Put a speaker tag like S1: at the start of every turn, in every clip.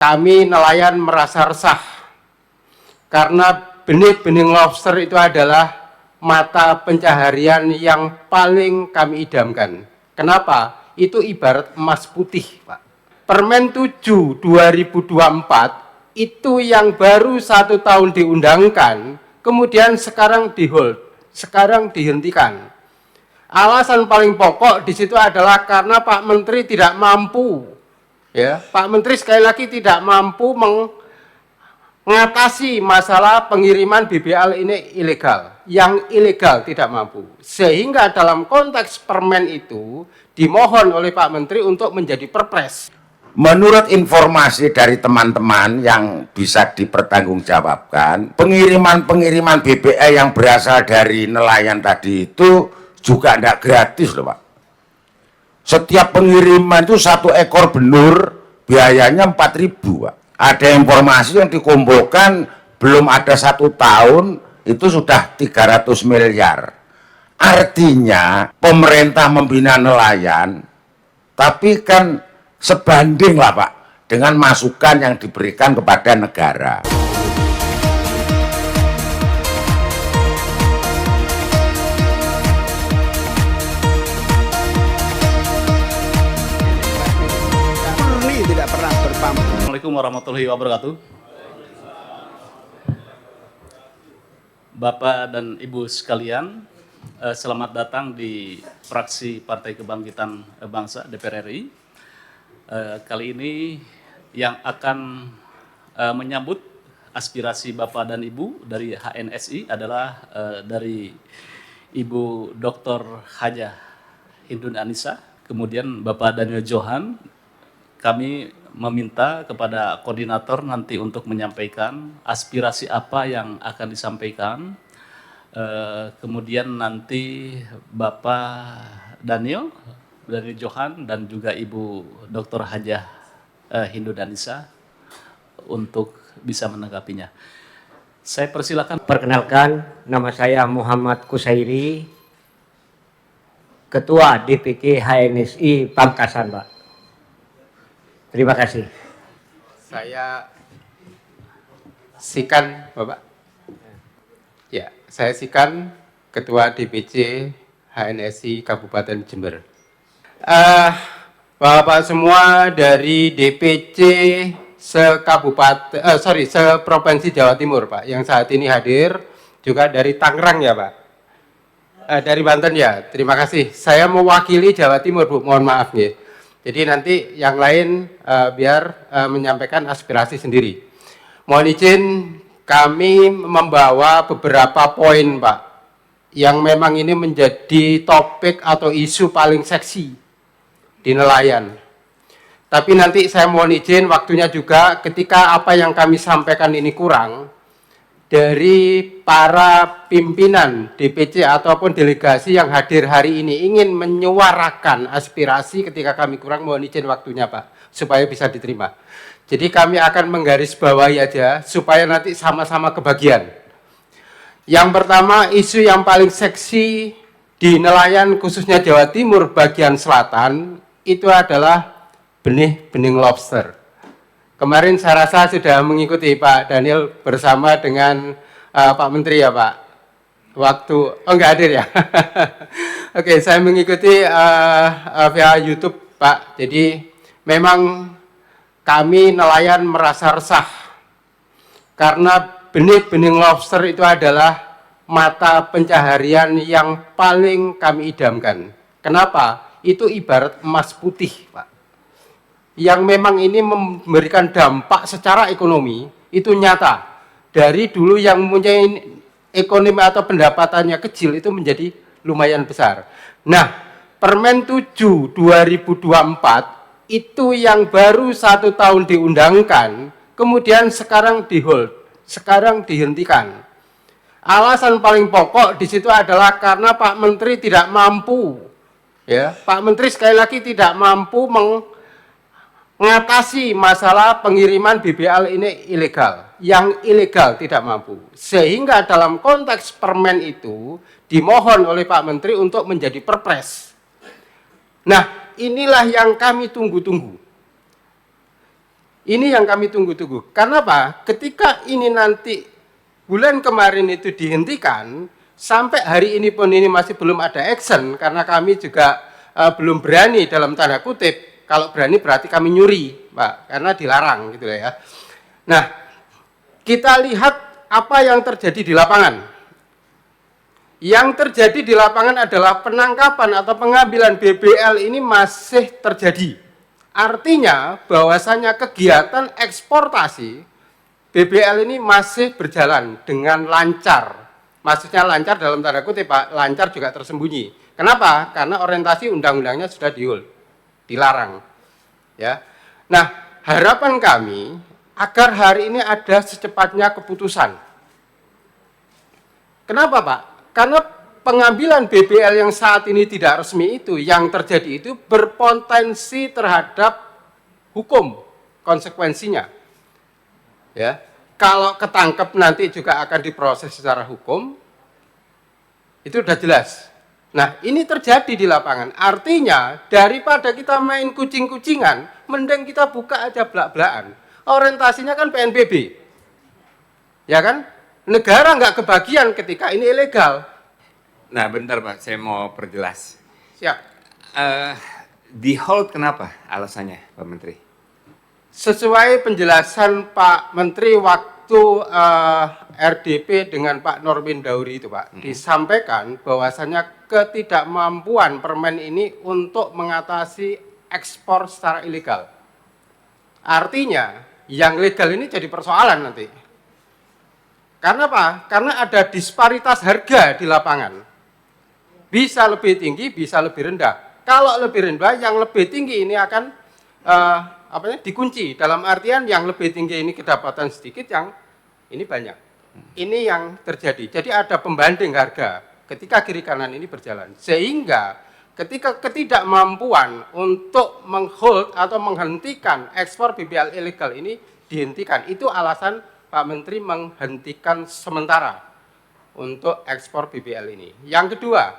S1: Kami nelayan merasa resah karena benih-benih lobster itu adalah mata pencaharian yang paling kami idamkan. Kenapa? Itu ibarat emas putih, Pak. Permen 7 2024 itu yang baru 1 tahun diundangkan, kemudian sekarang di-hold, sekarang dihentikan. Alasan paling pokok di situ adalah karena Pak Menteri tidak mampu. Ya, Pak Menteri sekali lagi tidak mampu mengatasi masalah pengiriman BBL ini ilegal. Yang ilegal tidak mampu. Sehingga dalam konteks permen itu dimohon oleh Pak Menteri untuk menjadi perpres.
S2: Menurut informasi dari teman-teman yang bisa dipertanggungjawabkan, pengiriman BBL yang berasal dari nelayan tadi itu juga tidak gratis loh Pak. Setiap pengiriman itu 1 ekor benur biayanya 4.000 Pak. Ada informasi yang dikumpulkan belum ada 1 tahun itu sudah 300 miliar. Artinya pemerintah membina nelayan, tapi kan sebanding lah Pak dengan masukan yang diberikan kepada negara.
S3: Assalamualaikum warahmatullahi wabarakatuh. Bapak dan Ibu sekalian, selamat datang di fraksi Partai Kebangkitan Bangsa DPR RI. Kali ini yang akan menyambut aspirasi Bapak dan Ibu dari HNSI adalah dari Ibu Dr. Hajah Hindun Anissa, kemudian Bapak Daniel Johan. Kami meminta kepada koordinator nanti untuk menyampaikan aspirasi apa yang akan disampaikan. Kemudian nanti Bapak Daniel Johan dan juga Ibu Dr. Hajah Hindun Anissa untuk bisa menanggapinya. Saya persilakan.
S4: Perkenalkan, nama saya Muhammad Kusairi, Ketua DPC HNSI Pamekasan, Pak. Terima kasih.
S1: Saya Sikan, Bapak. Ya, saya Sikan, Ketua DPC HNSI Kabupaten Jember. Bapak semua dari DPC seprovinsi Jawa Timur, Pak, yang saat ini hadir, juga dari Tangerang ya, Pak. Dari Banten ya, terima kasih. Saya mewakili Jawa Timur, Bu, mohon maaf ya. Jadi nanti yang lain biar menyampaikan aspirasi sendiri. Mohon izin kami membawa beberapa poin Pak, yang memang ini menjadi topik atau isu paling seksi di nelayan. Tapi nanti saya mohon izin waktunya juga ketika apa yang kami sampaikan ini kurang, dari para pimpinan DPC ataupun delegasi yang hadir hari ini ingin menyuarakan aspirasi ketika kami kurang, mohon izin waktunya Pak, supaya bisa diterima. Jadi kami akan menggarisbawahi aja supaya nanti sama-sama kebagian. Yang pertama, isu yang paling seksi di nelayan khususnya Jawa Timur bagian selatan itu adalah benih-benih lobster. Kemarin saya rasa sudah mengikuti Pak Daniel bersama dengan Pak Menteri ya Pak. Enggak hadir ya. Oke, saya mengikuti via YouTube Pak. Jadi memang kami nelayan merasa resah karena benih-benih lobster itu adalah mata pencaharian yang paling kami idamkan. Kenapa? Itu ibarat emas putih Pak. Yang memang ini memberikan dampak secara ekonomi itu nyata. Dari dulu yang mempunyai ekonomi atau pendapatannya kecil itu menjadi lumayan besar. Nah, Permen 7 2024 itu yang baru 1 tahun diundangkan, kemudian sekarang di-hold, sekarang dihentikan. Alasan paling pokok di situ adalah karena Pak Menteri tidak mampu. Ya, Pak Menteri sekali lagi tidak mampu mengatasi masalah pengiriman BBL ini ilegal. Yang ilegal tidak mampu. Sehingga dalam konteks permen itu dimohon oleh Pak Menteri untuk menjadi perpres. Nah, inilah yang kami tunggu-tunggu. Ini yang kami tunggu-tunggu. Karena apa? Ketika ini nanti bulan kemarin itu dihentikan, sampai hari ini pun ini masih belum ada action, karena kami juga belum berani dalam tanda kutip. Kalau berani berarti kami nyuri, Pak, karena dilarang gitu ya. Nah, kita lihat apa yang terjadi di lapangan. Yang terjadi di lapangan adalah penangkapan atau pengambilan BBL ini masih terjadi. Artinya bahwasanya kegiatan eksportasi BBL ini masih berjalan dengan lancar. Maksudnya lancar dalam tanda kutip, Pak, lancar juga tersembunyi. Kenapa? Karena orientasi undang-undangnya sudah dilarang. Ya. Nah, harapan kami agar hari ini ada secepatnya keputusan. Kenapa, Pak? Karena pengambilan BBL yang saat ini tidak resmi itu, yang terjadi itu berpotensi terhadap hukum konsekuensinya. Ya, kalau ketangkep nanti juga akan diproses secara hukum, itu sudah jelas. Nah, ini terjadi di lapangan. Artinya, daripada kita main kucing-kucingan, mending kita buka aja belak-belakan. Orientasinya kan PNBB. Ya kan? Negara nggak kebagian ketika ini ilegal.
S5: Nah, bentar Pak, saya mau perjelas.
S1: Siap.
S5: Di hold kenapa alasannya, Pak Menteri?
S1: Sesuai penjelasan Pak Menteri waktu RDP dengan Pak Nordin Dauri itu, Pak, disampaikan bahwasannya ketidakmampuan permen ini untuk mengatasi ekspor secara ilegal. Artinya, yang legal ini jadi persoalan nanti. Karena apa? Karena ada disparitas harga di lapangan. Bisa lebih tinggi, bisa lebih rendah. Kalau lebih rendah, yang lebih tinggi ini akan dikunci. Dalam artian yang lebih tinggi ini kedapatan sedikit, yang ini banyak. Ini yang terjadi. Jadi ada pembanding harga ketika kiri kanan ini berjalan. Sehingga ketika ketidakmampuan untuk menghold atau menghentikan ekspor BBL ilegal ini dihentikan. Itu alasan Pak Menteri menghentikan sementara untuk ekspor BBL ini. Yang kedua,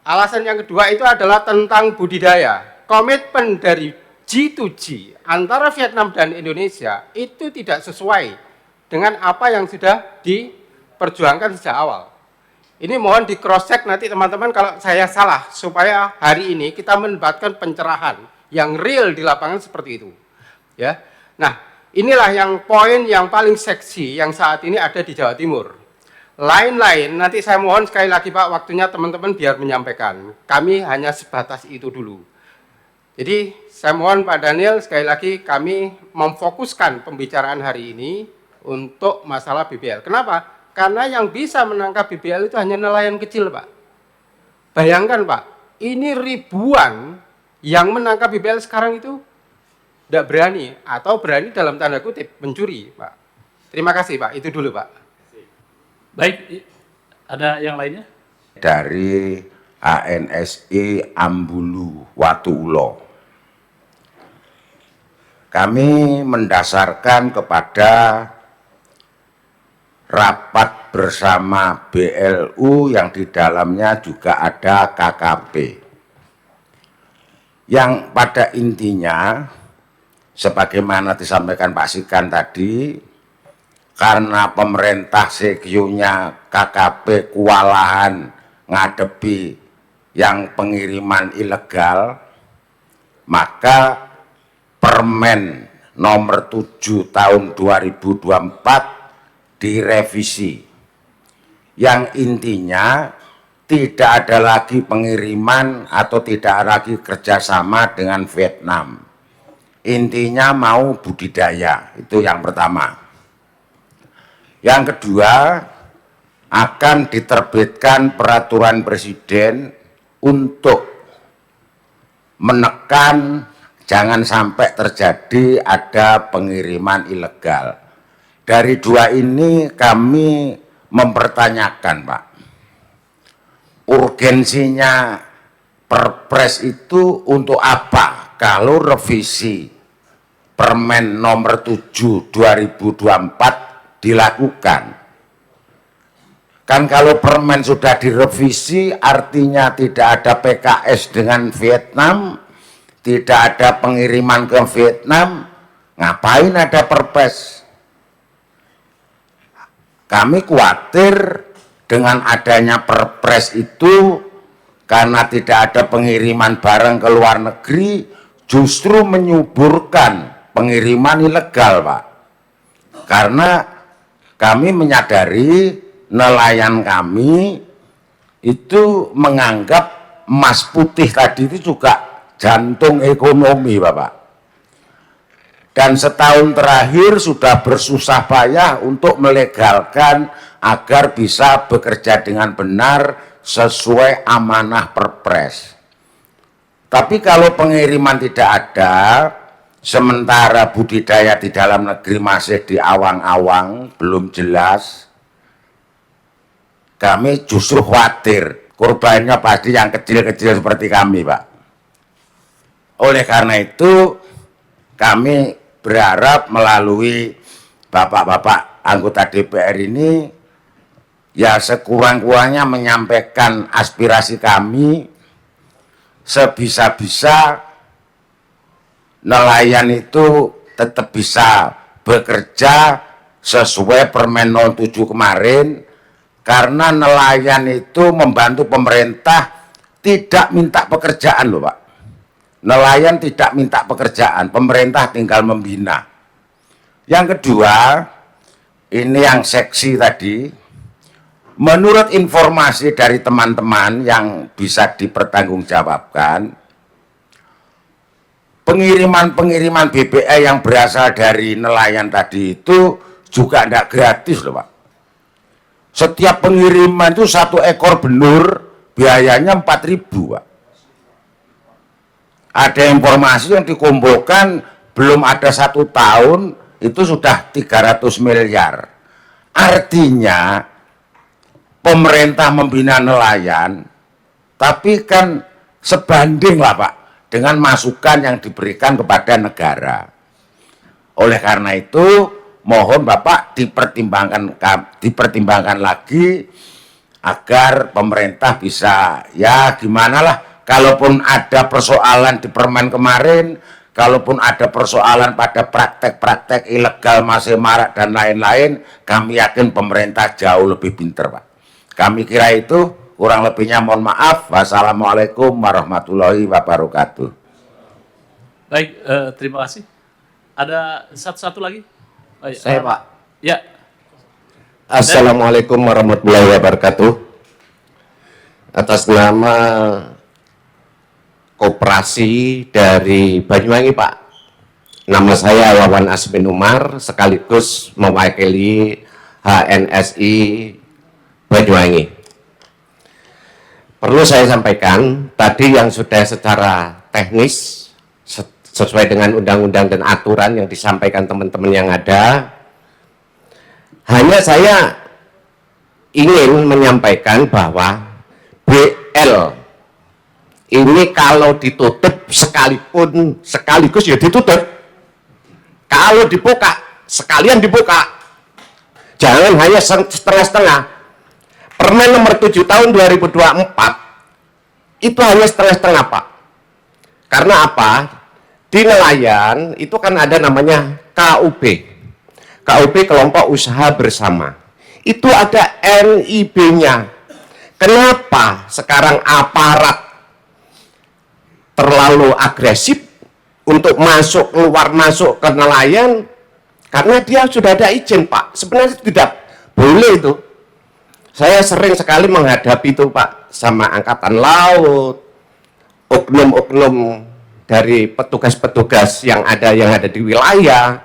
S1: alasan yang kedua itu adalah tentang budidaya. Komitmen dari G2G antara Vietnam dan Indonesia itu tidak sesuai dengan apa yang sudah diperjuangkan sejak awal. Ini mohon di cross check nanti teman-teman kalau saya salah, supaya hari ini kita mendapatkan pencerahan yang real di lapangan seperti itu. Ya. Nah, inilah yang poin yang paling seksi yang saat ini ada di Jawa Timur. Lain-lain, nanti saya mohon sekali lagi Pak, waktunya teman-teman biar menyampaikan. Kami hanya sebatas itu dulu. Jadi saya mohon Pak Daniel, sekali lagi kami memfokuskan pembicaraan hari ini untuk masalah BBL. Kenapa? Karena yang bisa menangkap BBL itu hanya nelayan kecil, Pak. Bayangkan Pak, ini ribuan yang menangkap BBL sekarang itu tidak berani, atau berani dalam tanda kutip mencuri, Pak. Terima kasih Pak, itu dulu Pak.
S3: Baik, ada yang lainnya?
S2: Dari ANSI Ambulu Watuulo. Kami mendasarkan kepada rapat bersama BLU yang di dalamnya juga ada KKP. Yang pada intinya, sebagaimana disampaikan Pak Sikan tadi, karena pemerintah CQ-nya KKP kewalahan ngadepi yang pengiriman ilegal, maka Permen nomor 7 tahun 2024 direvisi. Yang intinya tidak ada lagi pengiriman atau tidak lagi kerjasama dengan Vietnam. Intinya mau budidaya, itu yang pertama. Yang kedua, akan diterbitkan peraturan presiden untuk menekan jangan sampai terjadi ada pengiriman ilegal. Dari dua ini kami mempertanyakan, Pak, urgensinya Perpres itu untuk apa kalau revisi Permen nomor 7 2024 dilakukan. Kan kalau permen sudah direvisi artinya tidak ada PKS dengan Vietnam, tidak ada pengiriman ke Vietnam, Ngapain ada perpres? Kami khawatir dengan adanya perpres itu, karena tidak ada pengiriman barang ke luar negeri, justru menyuburkan pengiriman ilegal, Pak. Karena kami menyadari nelayan kami itu menganggap emas putih tadi itu juga jantung ekonomi, Bapak. Dan setahun terakhir sudah bersusah payah untuk melegalkan agar bisa bekerja dengan benar sesuai amanah perpres. Tapi kalau pengiriman tidak ada, sementara budidaya di dalam negeri masih di awang-awang, belum jelas, kami justru khawatir korbannya pasti yang kecil-kecil seperti kami, Pak. Oleh karena itu, kami berharap melalui bapak-bapak anggota DPR ini, ya sekurang-kurangnya menyampaikan aspirasi kami, sebisa-bisa nelayan itu tetap bisa bekerja sesuai Permen 07 kemarin, karena nelayan itu membantu pemerintah, tidak minta pekerjaan loh, Pak. Nelayan tidak minta pekerjaan, pemerintah tinggal membina. Yang kedua, ini yang seksi tadi, menurut informasi dari teman-teman yang bisa dipertanggungjawabkan, pengiriman-pengiriman BBM yang berasal dari nelayan tadi itu juga tidak gratis loh, Pak. Setiap pengiriman itu 1 ekor benur biayanya 4.000, Pak. Ada informasi yang dikumpulkan belum ada 1 tahun itu sudah 300 miliar. Artinya pemerintah membina nelayan, tapi kan sebanding lah, Pak, dengan masukan yang diberikan kepada negara. Oleh karena itu, mohon Bapak dipertimbangkan lagi agar pemerintah bisa, ya gimana lah, kalaupun ada persoalan di Permen kemarin, kalaupun ada persoalan pada praktek-praktek ilegal masih marak dan lain-lain, kami yakin pemerintah jauh lebih pintar, Pak. Kami kira itu, kurang lebihnya mohon maaf. Wassalamualaikum warahmatullahi wabarakatuh.
S3: Baik, terima kasih. Ada satu lagi? Baik,
S6: Saya, Pak.
S3: Ya.
S6: Assalamualaikum warahmatullahi wabarakatuh. Atas nama koperasi dari Banyuwangi, Pak. Nama saya Wawan Asmin Umar, sekaligus mewakili HNSI Banyuwangi. Perlu saya sampaikan, tadi yang sudah secara teknis, sesuai dengan undang-undang dan aturan yang disampaikan teman-teman yang ada, hanya saya ingin menyampaikan bahwa BL ini kalau ditutup sekaligus ya ditutup. Kalau dibuka, sekalian dibuka. Jangan hanya setengah-setengah. Permen nomor 7 tahun 2024 itu hanya setengah-setengah, Pak. Karena apa? Di nelayan itu kan ada namanya KUB. KUB kelompok usaha bersama. Itu ada NIB-nya. Kenapa sekarang aparat terlalu agresif untuk keluar masuk ke nelayan? Karena dia sudah ada izin, Pak. Sebenarnya tidak boleh itu. Saya sering sekali menghadapi itu, Pak, sama Angkatan Laut, oknum-oknum dari petugas-petugas yang ada di wilayah.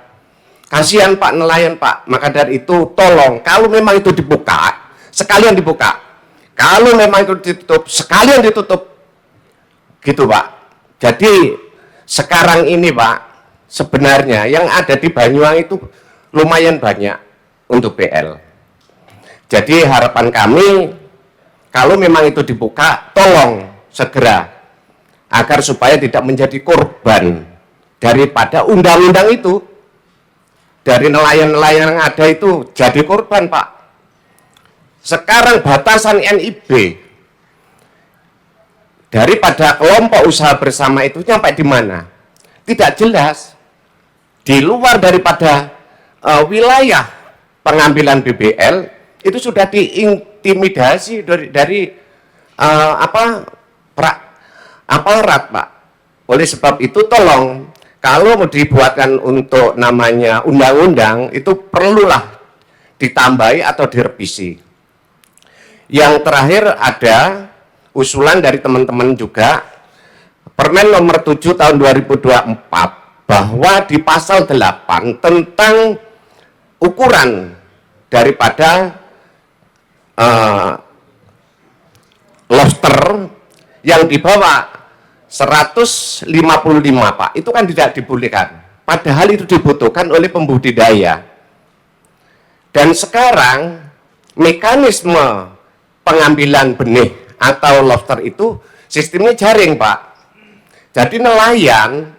S6: Kasihan, Pak, nelayan, Pak. Maka dari itu tolong, kalau memang itu dibuka, sekalian dibuka. Kalau memang itu ditutup, sekalian ditutup. Gitu, Pak. Jadi sekarang ini, Pak, sebenarnya yang ada di Banyuwangi itu lumayan banyak untuk BL. Jadi harapan kami, kalau memang itu dibuka, tolong segera, agar supaya tidak menjadi korban daripada undang-undang itu. Dari nelayan-nelayan yang ada itu jadi korban, Pak. Sekarang batasan NIB daripada kelompok usaha bersama itu sampai di mana? Tidak jelas. di luar daripada wilayah pengambilan BBL itu sudah diintimidasi dari aparat, Pak. Oleh sebab itu tolong kalau mau dibuatkan untuk namanya undang-undang itu perlulah ditambahi atau direvisi. Yang terakhir ada usulan dari teman-teman juga Permen nomor 7 tahun 2024 bahwa di pasal 8 tentang ukuran daripada lobster yang di bawah 155 Pak, itu kan tidak dibolehkan. Padahal itu dibutuhkan oleh pembudidaya. Dan sekarang mekanisme pengambilan benih atau lobster itu sistemnya jaring, Pak. Jadi nelayan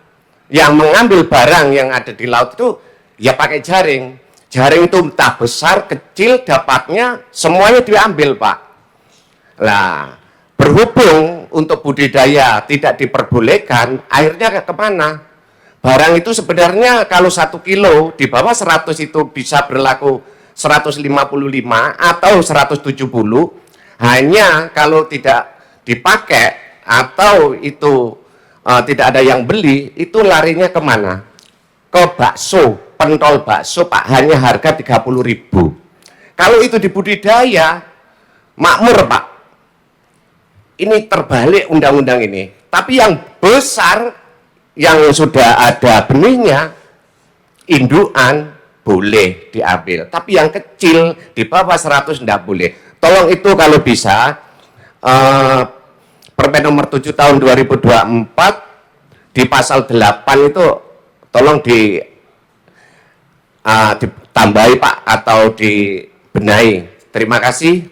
S6: yang mengambil barang yang ada di laut itu ya pakai jaring. Jaring itu entah besar, kecil, dapatnya semuanya diambil, Pak. Nah, berhubung untuk budidaya tidak diperbolehkan, akhirnya kemana? Barang itu sebenarnya kalau 1 kilo di bawah 100 itu bisa berlaku 155 atau 170, hanya kalau tidak dipakai atau itu tidak ada yang beli, itu larinya kemana? Ke bakso, pentol bakso, Pak, hanya harga 30.000. Kalau itu dibudidaya, makmur, Pak. Ini terbalik undang-undang ini. Tapi yang besar, yang sudah ada benihnya, indukan boleh diambil. Tapi yang kecil, di bawah 100 tidak boleh. Tolong itu kalau bisa, Permen nomor 7 tahun 2024 di pasal 8 itu tolong ditambahi, Pak, atau dibenahi. Terima kasih.